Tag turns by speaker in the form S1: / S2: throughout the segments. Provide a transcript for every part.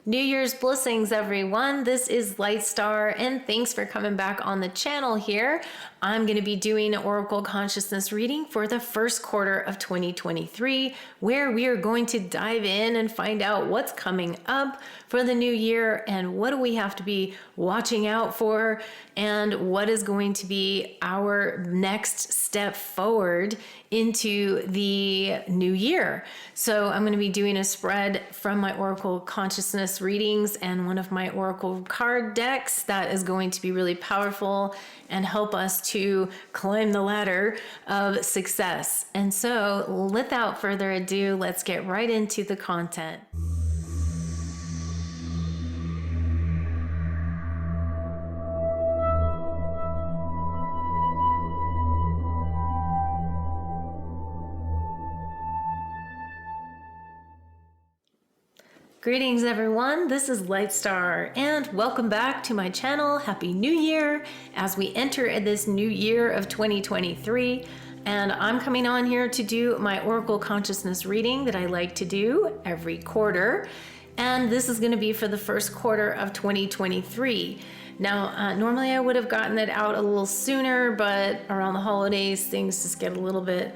S1: New Year's blessings, everyone. This is LIGHTSTAR, and thanks for coming back on the channel here. I'm going to be doing an Oracle Consciousness reading for the first quarter of 2023, where we are going to dive in and find out what's coming up for the new year and what do we have to be watching out for and what is going to be our next step forward into the new year. So I'm going to be doing a spread from my Oracle Consciousness readings and one of my Oracle card decks that is going to be really powerful and help us to climb the ladder of success. And so without further ado, let's get right into the content. Greetings everyone, this is LIGHTSTAR and welcome back to my channel. Happy New Year as we enter this new year of 2023. And I'm coming on here to do my Oracle Consciousness reading that I like to do every quarter. And this is going to be for the first quarter of 2023. Now, normally I would have gotten it out a little sooner, but around the holidays, things just get a little bit,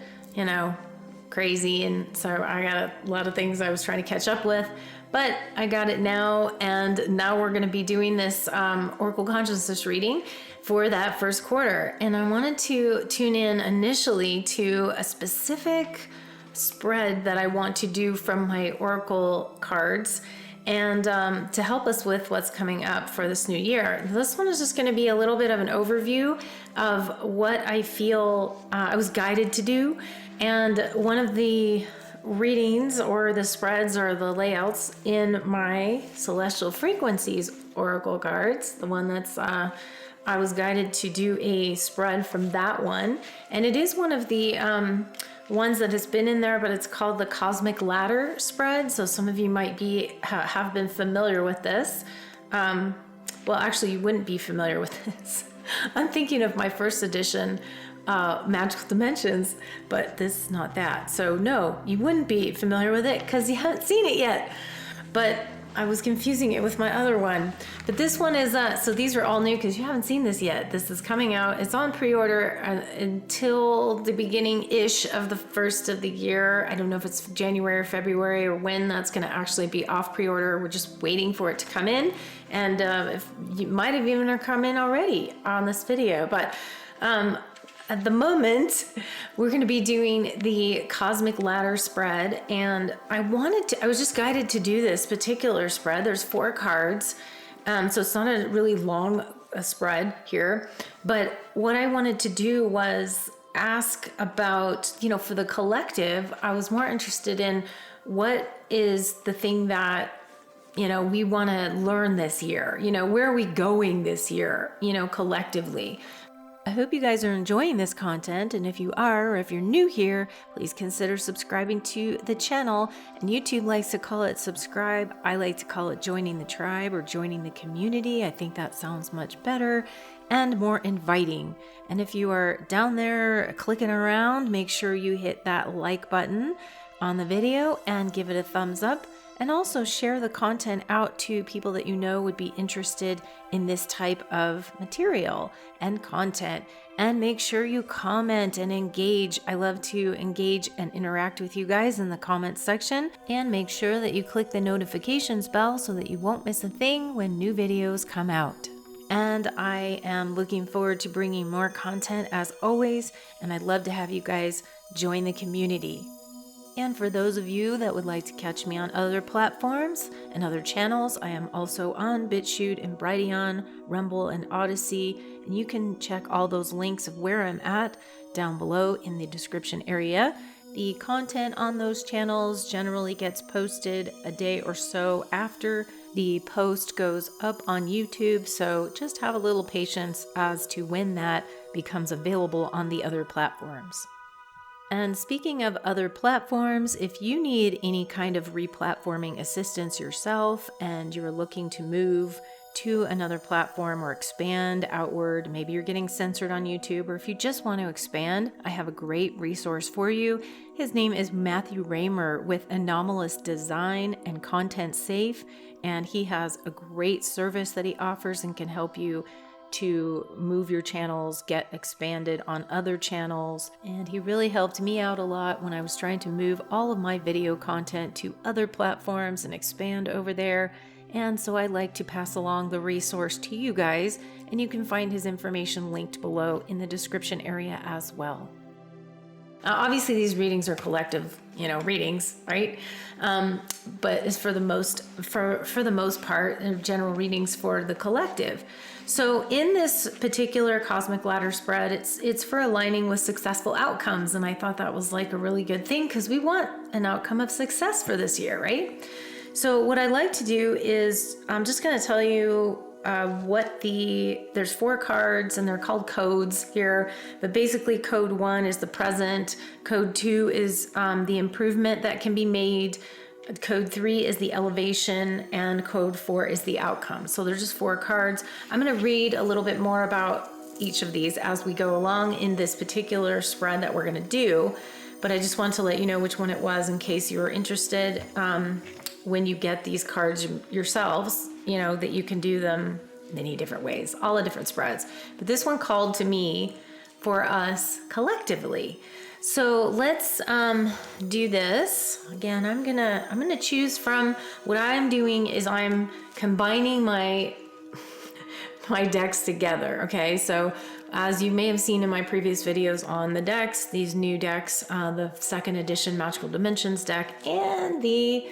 S1: crazy. And so I got a lot of things I was trying to catch up with. But I got it now, and now we're going to be doing this Oracle Consciousness reading for that first quarter. And I wanted to tune in initially to a specific spread that I want to do from my Oracle cards and to help us with what's coming up for this new year. This one is just going to be a little bit of an overview of what I feel I was guided to do. And one of the readings or the spreads or the layouts in my Celestial Frequencies Oracle cards, the one that's I was guided to do a spread from that one, and it is one of the ones that has been in there, but it's called the Cosmic Ladder spread. So some of you might be have been familiar with this. Well, actually, you wouldn't be familiar with this. I'm thinking of my first edition Magical Dimensions, but this is not that. So no, you wouldn't be familiar with it because you haven't seen it yet. But I was confusing it with my other one. But this one is, so these are all new because you haven't seen this yet. This is coming out. It's on pre-order until the beginning-ish of the first of the year. I don't know if it's January or February or when that's going to actually be off pre-order. We're just waiting for it to come in. And if you might have even come in already on this video. But at the moment, we're going to be doing the Cosmic Ladder spread, and I was just guided to do this particular spread. There's 4 cards, so it's not a really long spread here, but what I wanted to do was ask about, for the collective, I was more interested in what is the thing that we want to learn this year, where are we going this year, collectively. I hope you guys are enjoying this content, and if you are, or if you're new here, please consider subscribing to the channel. And YouTube likes to call it subscribe. I like to call it joining the tribe or joining the community. I think that sounds much better and more inviting. And if you are down there clicking around, make sure you hit that like button on the video and give it a thumbs up. And also share the content out to people that you know would be interested in this type of material and content. And make sure you comment and engage. I love to engage and interact with you guys in the comments section. And make sure that you click the notifications bell so that you won't miss a thing when new videos come out. And I am looking forward to bringing more content as always. And I'd love to have you guys join the community. And for those of you that would like to catch me on other platforms and other channels, I am also on BitChute and Brighteon, Rumble, and Odyssey. And you can check all those links of where I'm at down below in the description area. The content on those channels generally gets posted a day or so after the post goes up on YouTube. So just have a little patience as to when that becomes available on the other platforms. And speaking of other platforms, if you need any kind of replatforming assistance yourself and you're looking to move to another platform or expand outward, maybe you're getting censored on YouTube, or if you just want to expand, I have a great resource for you. His name is Matthew Raymer with Anomalist Design and Content Safe, and he has a great service that he offers and can help you to move your channels, get expanded on other channels. And he really helped me out a lot when I was trying to move all of my video content to other platforms and expand over there. And so I like to pass along the resource to you guys, and you can find his information linked below in the description area as well. Obviously these readings are collective, readings, right? But it's for the most part, they're general readings for the collective. So in this particular cosmic ladder spread, it's for aligning with successful outcomes. And I thought that was like a really good thing because we want an outcome of success for this year, right? So what I like to do is I'm just going to tell you there's 4 cards and they're called codes here, but basically code 1 is the present, code 2 is the improvement that can be made, code 3 is the elevation, and code 4 is the outcome. So there's just 4 cards. I'm going to read a little bit more about each of these as we go along in this particular spread that we're going to do, but I just want to let you know which one it was in case you were interested. When you get these cards yourselves, that you can do them many different ways, all the different spreads. But this one called to me for us collectively. So let's do this. Again, I'm gonna choose from what I'm doing is I'm combining my decks together. Okay, so as you may have seen in my previous videos on the decks, these new decks, the 2nd edition Magical Dimensions deck and the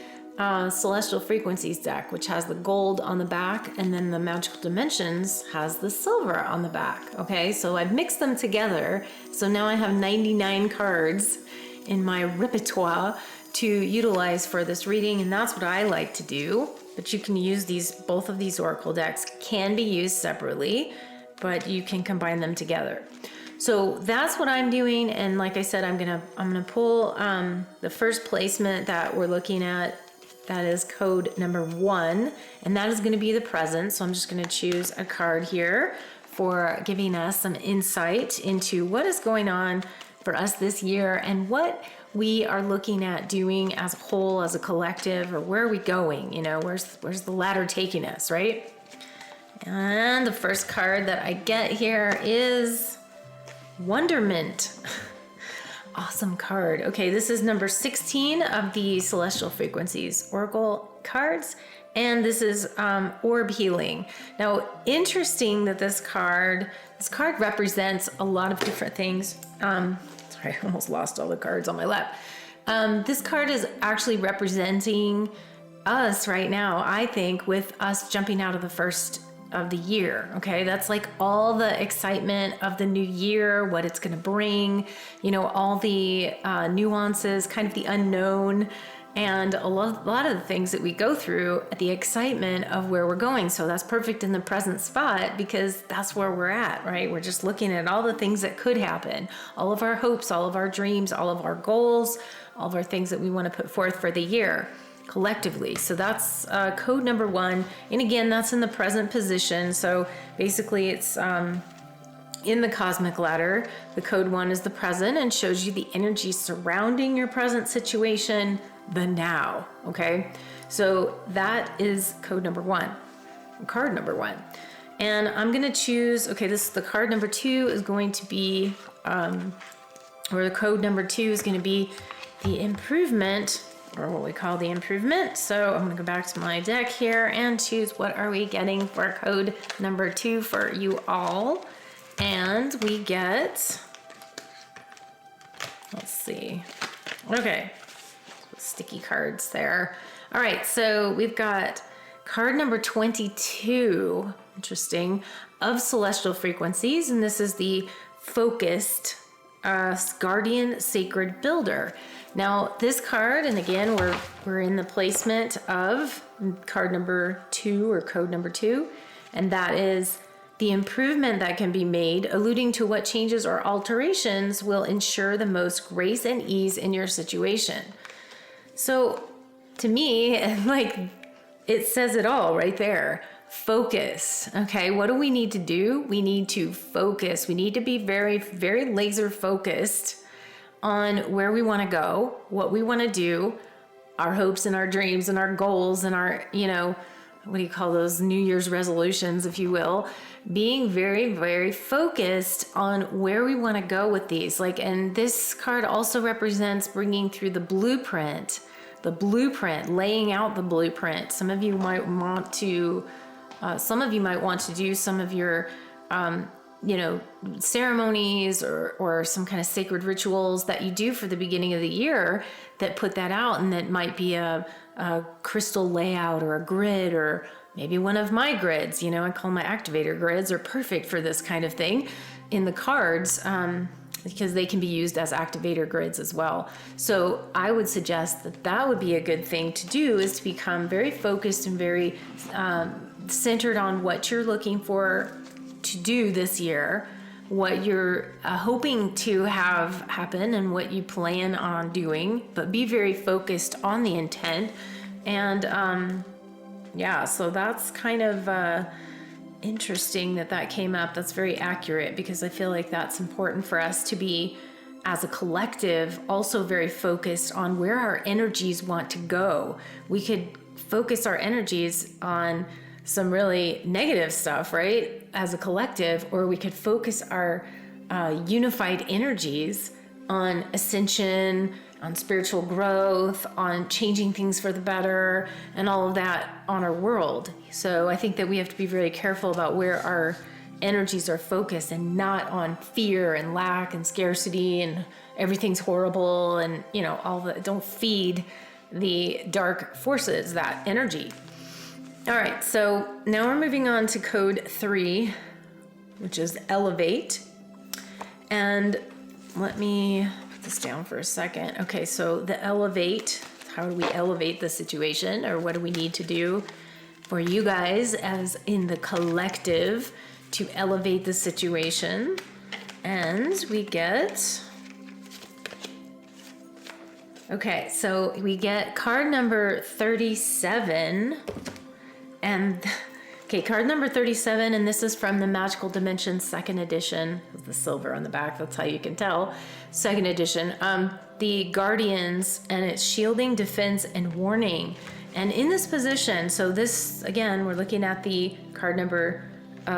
S1: Celestial Frequencies deck, which has the gold on the back, and then the Magical Dimensions has the silver on the back. Okay, so I've mixed them together. So now I have 99 cards in my repertoire to utilize for this reading, and that's what I like to do. But you can use both of these oracle decks can be used separately, but you can combine them together. So that's what I'm doing, and like I said, I'm gonna pull the first placement that we're looking at. That is code number 1, and that is going to be the present. So I'm just going to choose a card here for giving us some insight into what is going on for us this year and what we are looking at doing as a whole, as a collective, or where are we going? Where's the ladder taking us, right? And the first card that I get here is Wonderment. Awesome card. Okay, this is number 16 of the Celestial Frequencies Oracle cards, and this is Orb Healing. Now, interesting that this card represents a lot of different things. Sorry, I almost lost all the cards on my lap. This card is actually representing us right now, I think, with us jumping out of the first of the year. Okay, that's like all the excitement of the new year, what it's going to bring, all the nuances, kind of the unknown, and a lot of the things that we go through, the excitement of where we're going. So that's perfect in the present spot because that's where we're at, right? We're just looking at all the things that could happen, all of our hopes, all of our dreams, all of our goals, all of our things that we want to put forth for the year collectively. So that's code number 1, and again, that's in the present position. So basically it's in the cosmic ladder. The code 1 is the present and shows you the energy surrounding your present situation, the now. Okay, so that is code number 1, card number 1. And I'm gonna choose, okay, the card number 2 is going to be or the code number 2 is going to be the improvement, or what we call the improvement. So I'm going to go back to my deck here and choose what are we getting for code number 2 for you all. And we get, let's see. Okay, sticky cards there. All right, so we've got card number 22, interesting, of Celestial Frequencies, and this is the focused Guardian Sacred Builder. Now this card, and again we're in the placement of card number 2 or code number 2, and that is the improvement that can be made, alluding to what changes or alterations will ensure the most grace and ease in your situation. So to me, like, it says it all right there. focus. Okay, what do we need to do? We need to focus. We need to be very, very laser focused on where we want to go, what we want to do, our hopes and our dreams and our goals and our, what do you call those, New Year's resolutions, if you will, being very, very focused on where we want to go with these. And this card also represents bringing through the blueprint, laying out the blueprint. Some of you might want to do some of your, ceremonies or some kind of sacred rituals that you do for the beginning of the year that put that out. And that might be a crystal layout or a grid, or maybe one of my grids. I call my activator grids, are perfect for this kind of thing in the cards, because they can be used as activator grids as well. So I would suggest that would be a good thing to do, is to become very focused and very centered on what you're looking for to do this year, what you're hoping to have happen and what you plan on doing, but be very focused on the intent. And so that's kind of interesting that came up. That's very accurate, because I feel like that's important for us to be, as a collective, also very focused on where our energies want to go. We could focus our energies on some really negative stuff, right, as a collective, or we could focus our unified energies on ascension, on spiritual growth, on changing things for the better, and all of that on our world. So I think that we have to be very careful about where our energies are focused, and not on fear and lack and scarcity and everything's horrible and, all that. Don't feed the dark forces that energy. All right, so now we're moving on to code 3, which is elevate. And let me put this down for a second. Okay, so the elevate, how do we elevate the situation, or what do we need to do for you guys as in the collective to elevate the situation? And we get, okay, so we get card number 37. And okay, card number 37, and this is from the Magical Dimension 2nd edition. The silver on the back, that's how you can tell. 2nd edition. The Guardians, and it's shielding, defense, and warning. And in this position, so this, again, we're looking at the card number,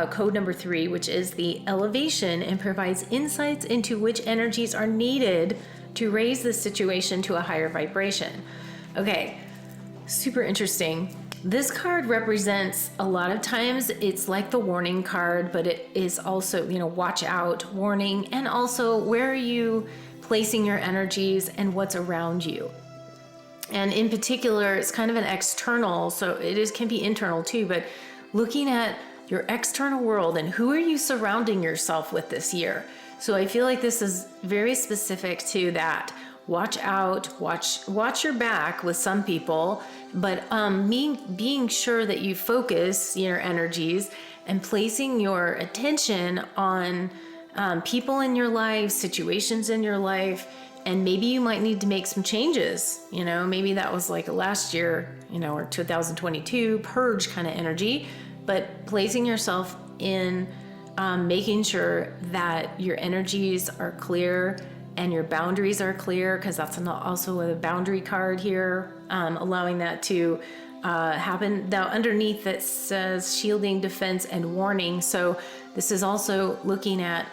S1: code number 3, which is the elevation, and provides insights into which energies are needed to raise the situation to a higher vibration. Okay, super interesting. This card represents, a lot of times it's like the warning card, but it is also, watch out, warning, and also where are you placing your energies and what's around you. And in particular, it's kind of an external, so can be internal too, but looking at your external world and who are you surrounding yourself with this year. So I feel like this is very specific to that. Watch out, watch your back with some people, but being sure that you focus your energies and placing your attention on people in your life, situations in your life, and maybe you might need to make some changes. Maybe that was like last year, or 2022 purge kind of energy, but placing yourself in making sure that your energies are clear and your boundaries are clear, because that's also a boundary card here, allowing that to happen. Now underneath that says shielding, defense, and warning. So this is also looking at,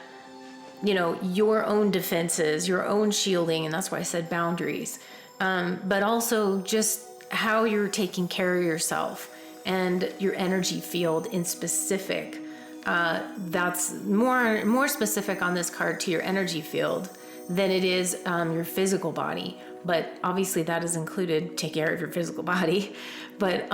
S1: your own defenses, your own shielding, and that's why I said boundaries. But also just how you're taking care of yourself and your energy field in specific. That's more specific on this card to your energy field than it is your physical body. But obviously that is included, take care of your physical body. But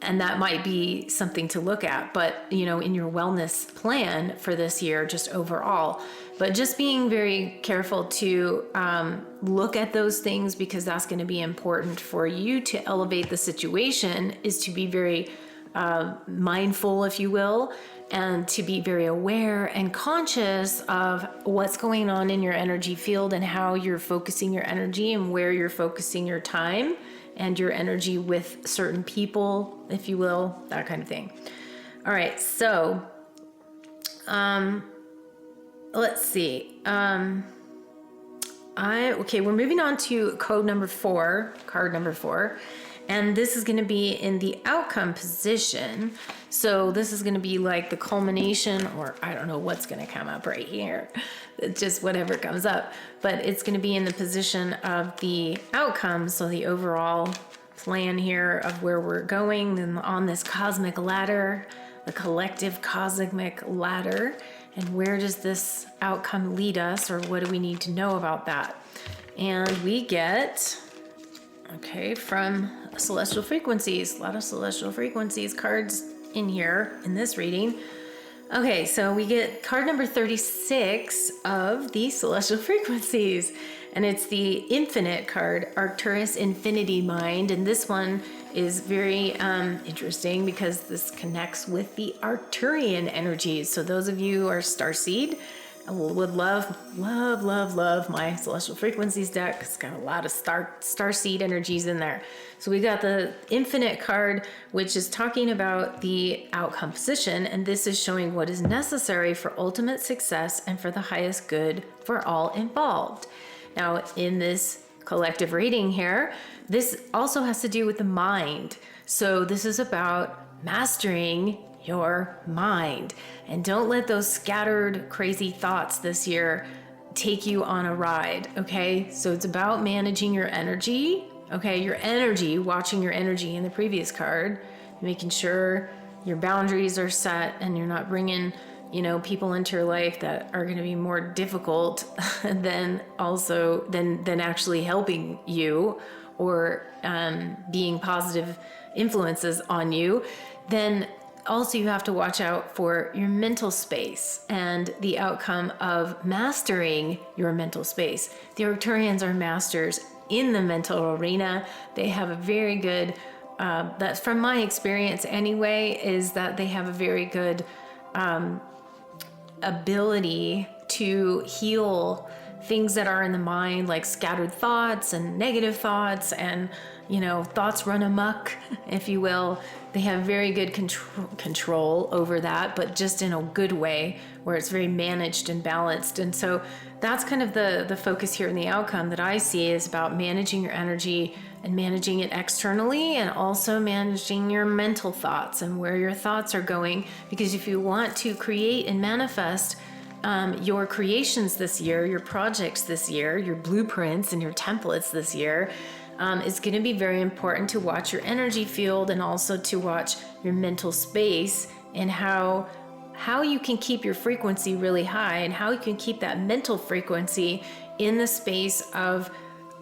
S1: and that might be something to look at, but in your wellness plan for this year, just overall. But just being very careful to look at those things, because that's going to be important for you to elevate the situation, is to be very mindful, if you will, and to be very aware and conscious of what's going on in your energy field and how you're focusing your energy and where you're focusing your time and your energy with certain people, if you will, that kind of thing. All right, so let's see. Okay, we're moving on to card number 4, and this is going to be in the outcome position. So this is going to be like the culmination, or I don't know what's going to come up right here. It's just whatever comes up, but it's going to be in the position of the outcome. So the overall plan here of where we're going and on this cosmic ladder, the collective cosmic ladder, and where does this outcome lead us, or what do we need to know about that? And we get, okay, from celestial frequencies, a lot of celestial frequencies cards in here in this reading. Okay, so we get card number 36 of the celestial frequencies, and it's the infinite card, Arcturus Infinity Mind. And this one is very interesting because this connects with the Arcturian energies. So those of you who are starseed would love my celestial frequencies deck. It's got a lot of starseed energies in there. So we got the infinite card, which is talking about the outcome position, and this is showing what is necessary for ultimate success and for the highest good for all involved. Now, in this collective reading here, this also has to do with the mind. So this is about mastering your mind, and don't let those scattered crazy thoughts this year take you on a ride. Okay, so it's about managing your energy. Okay, your energy, watching your energy in the previous card, making sure your boundaries are set and you're not bringing, you know, people into your life that are going to be more difficult than actually helping you, or being positive influences on you. Then also you have to watch out for your mental space and the outcome of mastering your mental space. The Arcturians are masters in the mental arena. They have a very good, that's from my experience anyway, is that they have a very good ability to heal things that are in the mind, like scattered thoughts and negative thoughts, and, you know, thoughts run amok, if you will. They have very good control over that, but just in a good way where it's very managed and balanced. And so that's kind of the focus here in the outcome that I see, is about managing your energy and managing it externally, and also managing your mental thoughts and where your thoughts are going. Because if you want to create and manifest your creations this year, your projects this year, your blueprints and your templates this year, it's going to be very important to watch your energy field, and also to watch your mental space, and how you can keep your frequency really high, and how you can keep that mental frequency in the space of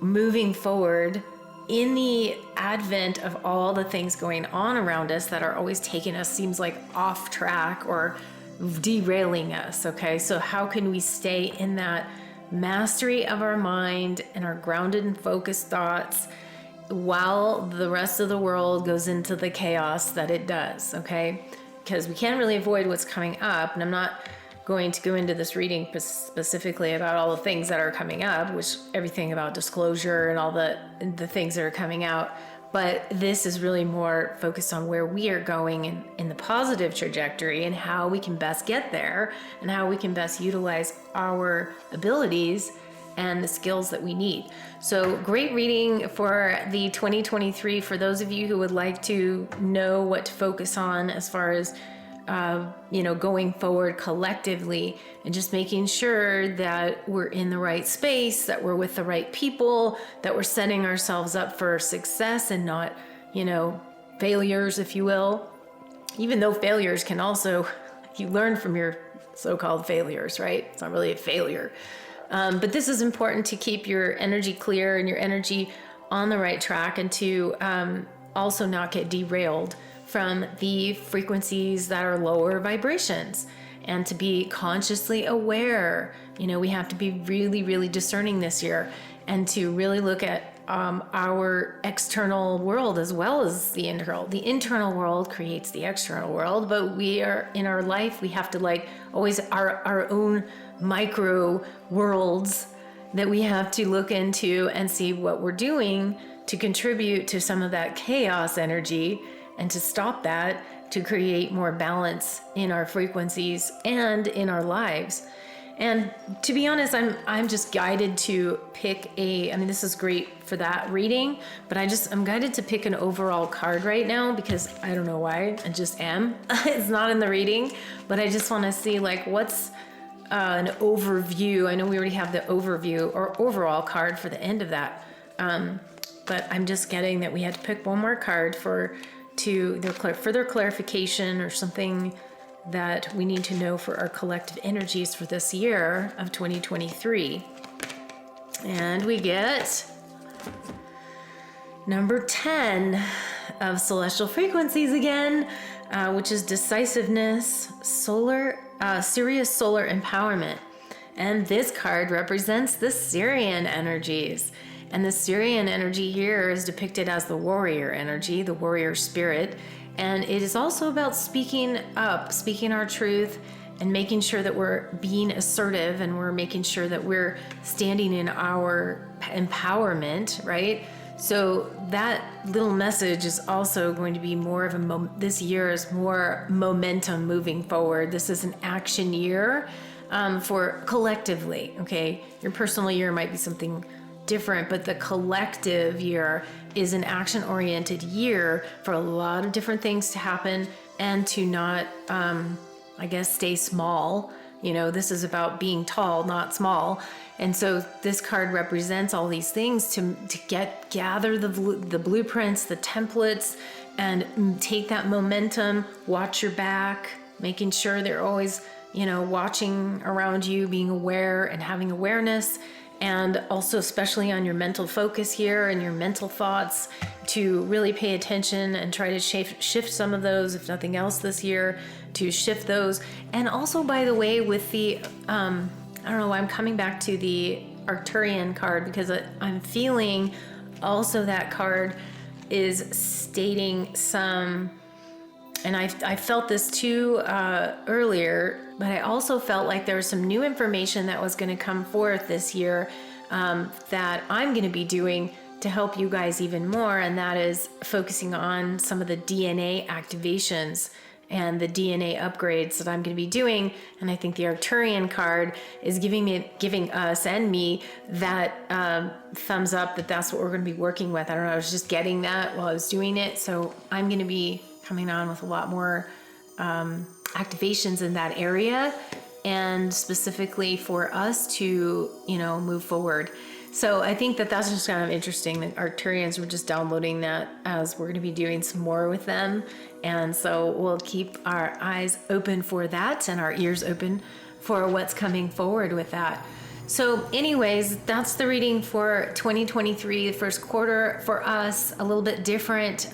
S1: moving forward in the advent of all the things going on around us that are always taking us, seems like, off track or derailing us. Okay, so how can we stay in that mastery of our mind and our grounded and focused thoughts while the rest of the world goes into the chaos that it does? Okay, because we can't really avoid what's coming up, and I'm not going to go into this reading specifically about all the things that are coming up, which everything about disclosure and all the things that are coming out. But this is really more focused on where we are going in the positive trajectory, and how we can best get there, and how we can best utilize our abilities and the skills that we need. So great reading for the 2023 for those of you who would like to know what to focus on as far as going forward collectively, and just making sure that we're in the right space, that we're with the right people, that we're setting ourselves up for success and not, failures, if you will. Even though failures can also, you learn from your so-called failures, right? It's not really a failure. But this is important to keep your energy clear and your energy on the right track, and to also not get derailed from the frequencies that are lower vibrations, and to be consciously aware. We have to be really, really discerning this year, and to really look at our external world as well as the internal. The internal world creates the external world, but we are in our life, we have to always our own micro worlds that we have to look into and see what we're doing to contribute to some of that chaos energy, and to stop that, to create more balance in our frequencies and in our lives. And to be honest, I'm just guided to pick this is great for that reading, but I'm guided to pick an overall card right now because I don't know why, I just am. It's not in the reading, but I just want to see like what's an overview. I know we already have the overview or overall card for the end of that, but I'm just getting that we had to pick one more card for further clarification or something that we need to know for our collective energies for this year of 2023. And we get number 10 of celestial frequencies again, which is decisiveness, Sirius solar empowerment. And this card represents the Sirian energies. And the Sirian energy here is depicted as the warrior energy, the warrior spirit. And it is also about speaking up, speaking our truth, and making sure that we're being assertive and we're making sure that we're standing in our empowerment, right? So that little message is also going to be more of this year is more momentum moving forward. This is an action year for collectively, okay? Your personal year might be something different, but the collective year is an action-oriented year for a lot of different things to happen and to not, stay small. This is about being tall, not small. And so this card represents all these things to gather the blueprints, the templates, and take that momentum, watch your back, making sure they're always, watching around you, being aware and having awareness. And also especially on your mental focus here and your mental thoughts, to really pay attention and try to shift some of those, if nothing else this year, to shift those. And also, by the way, with the, I don't know why I'm coming back to the Arcturian card, because I'm feeling also that card is stating some, and I felt this too earlier, but I also felt like there was some new information that was going to come forth this year that I'm going to be doing to help you guys even more, and that is focusing on some of the DNA activations and the DNA upgrades that I'm going to be doing. And I think the Arcturian card is giving us and me that thumbs up that that's what we're going to be working with. I don't know, I was just getting that while I was doing it. So I'm going to be coming on with a lot more activations in that area, and specifically for us to, move forward. So I think that that's just kind of interesting that Arcturians were just downloading that as we're going to be doing some more with them. And so we'll keep our eyes open for that and our ears open for what's coming forward with that. So anyways, that's the reading for 2023, the first quarter for us, a little bit different.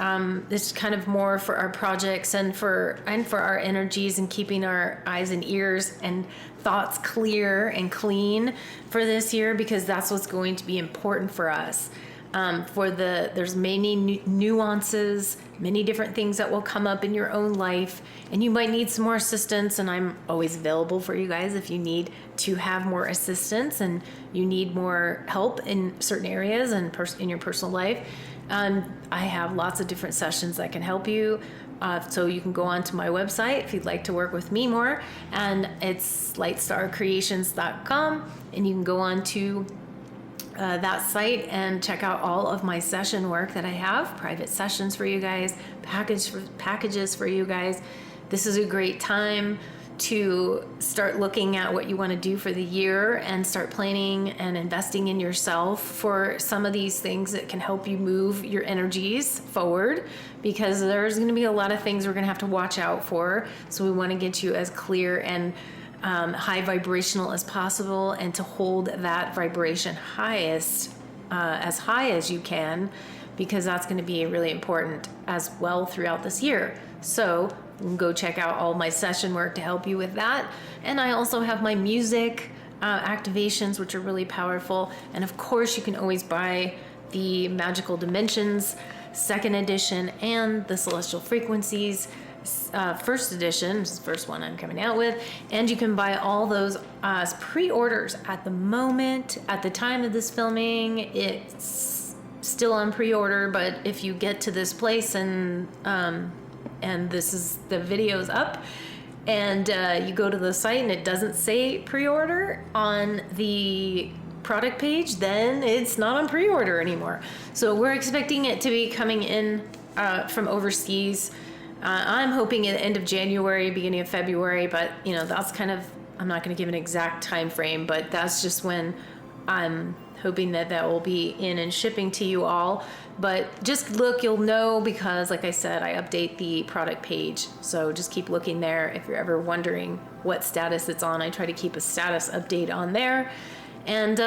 S1: This is kind of more for our projects and for our energies and keeping our eyes and ears and thoughts clear and clean for this year, because that's what's going to be important for us. There's many nuances, many different things that will come up in your own life, and you might need some more assistance, and I'm always available for you guys if you need to have more assistance and you need more help in certain areas and in your personal life. I have lots of different sessions that can help you. So you can go onto my website if you'd like to work with me more, and it's LIGHTSTARcreations.com, and you can go on to that site and check out all of my session work that I have, private sessions for you guys, packages for you guys. This is a great time to start looking at what you want to do for the year and start planning and investing in yourself for some of these things that can help you move your energies forward, because there's going to be a lot of things we're going to have to watch out for. So we want to get you as clear and high vibrational as possible, and to hold that vibration highest, as high as you can, because that's going to be really important as well throughout this year. So you can go check out all my session work to help you with that. And I also have my music activations, which are really powerful. And of course, you can always buy the Magical Dimensions second edition and the Celestial Frequencies first edition. This is the first one I'm coming out with, and you can buy all those as pre-orders at the moment. At the time of this filming, it's still on pre-order, but if you get to this place and this is the video's up, and you go to the site and it doesn't say pre-order on the product page, then it's not on pre-order anymore. So we're expecting it to be coming in from overseas. I'm hoping at the end of January, beginning of February, but you know, that's kind of, I'm not going to give an exact time frame, but that's just when I'm hoping that that will be in and shipping to you all. But just look, you'll know, because like I said, I update the product page. So just keep looking there if you're ever wondering what status it's on. I try to keep a status update on there. And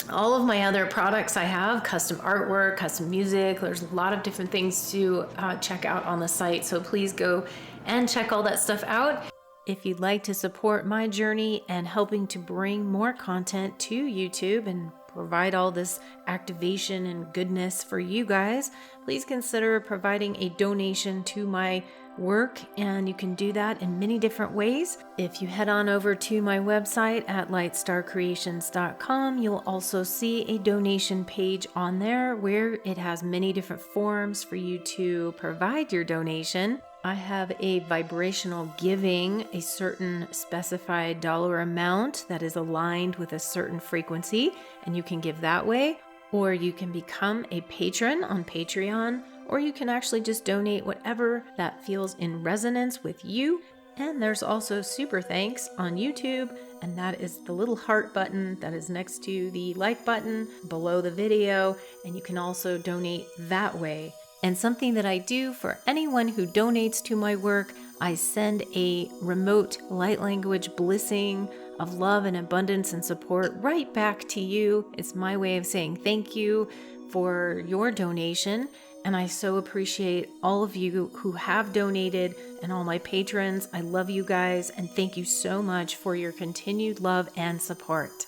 S1: all of my other products I have, custom artwork, custom music, there's a lot of different things to check out on the site. So please go and check all that stuff out. If you'd like to support my journey and helping to bring more content to YouTube and provide all this activation and goodness for you guys, please consider providing a donation to my work, and you can do that in many different ways. If you head on over to my website at lightstarcreations.com, you'll also see a donation page on there where it has many different forms for you to provide your donation. I have a vibrational giving, a certain specified dollar amount that is aligned with a certain frequency, and you can give that way, or you can become a patron on Patreon, or you can actually just donate whatever that feels in resonance with you. And there's also super thanks on YouTube, and that is the little heart button that is next to the like button below the video, and you can also donate that way. And something that I do for anyone who donates to my work, I send a remote light language blessing of love and abundance and support right back to you. It's my way of saying thank you for your donation. And I so appreciate all of you who have donated and all my patrons. I love you guys, and thank you so much for your continued love and support.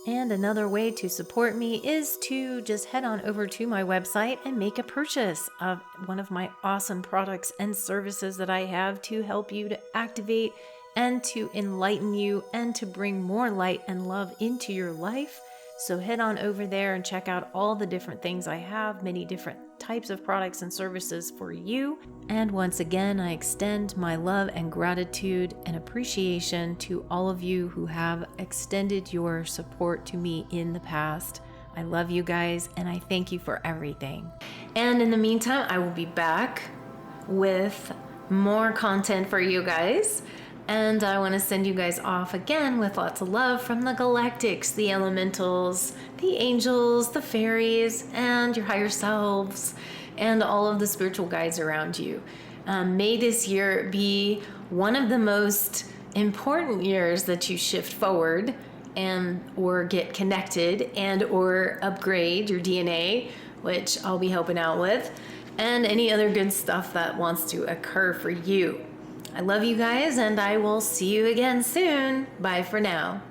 S1: And another way to support me is to just head on over to my website and make a purchase of one of my awesome products and services that I have to help you to activate and to enlighten you and to bring more light and love into your life. So head on over there and check out all the different things I have, many different types of products and services for you. And once again, I extend my love and gratitude and appreciation to all of you who have extended your support to me in the past. I love you guys, and I thank you for everything. And in the meantime, I will be back with more content for you guys. And I want to send you guys off again with lots of love from the galactics, the elementals, the angels, the fairies, and your higher selves, and all of the spiritual guides around you. May this year be one of the most important years that you shift forward and or get connected and or upgrade your DNA, which I'll be helping out with, and any other good stuff that wants to occur for you. I love you guys, and I will see you again soon. Bye for now.